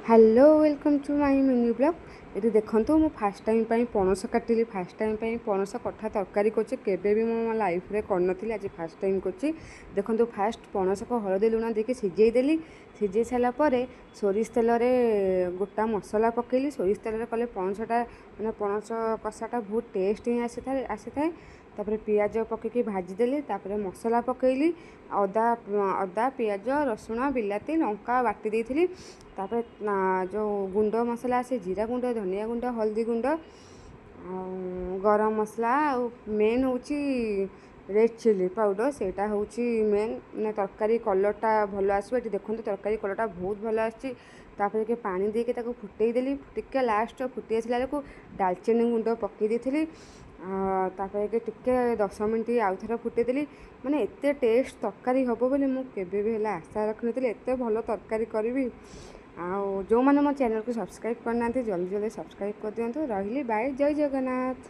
Hello welcome to my mini blog. ये देखो मु फास्ट टाइम पणस काटिली। फास्ट टाइम पणस कठा तरकारी करबे भी मो लाइफ रे करनथि। आज फास्ट टाइम कर देखो फास्ट पणस को हलदी लुण देके सिझे देली। सिझे सारापर सोरिष तेल रे गोटा मसला पकेली। सोरिष तेल कले पणसटा मैंने पणस कषाटा बहुत टेस्ट ही आसी था। तापर पियाज पकईकि भाजीदेली। तापर मसला पकईली अदा अदा पियाज रसुण बिलाती लंका बाटी देइथिली। तापर जो गुंड मसला आसे जीरा गुंड धनिया गुंड हल्दी गुंड गरम मसला मेन हूँ रेड चिली पाउडर सेटा हूँ मेन मैंने तरकारी कलरटा भल आसो। ये देखो तरकारी कलरटा बहुत भल आसी। के पानी देके फुटई देली। टिके लास्ट फुटी आसला बेलू डालचीनी गुंड पकई देइथिली। तापर टिके 10 मिनट आउ थे फुटेदेली। माने एते टेस्ट तरकारी हम बोली मुझे भी आशा रखी नी एत भल तरकारी करी। जो मैंने मो चैनल को सब्सक्राइब करना जल्दी जल्दी सब्सक्राइब कर दिंतु। रही बाय जय जगन्नाथ।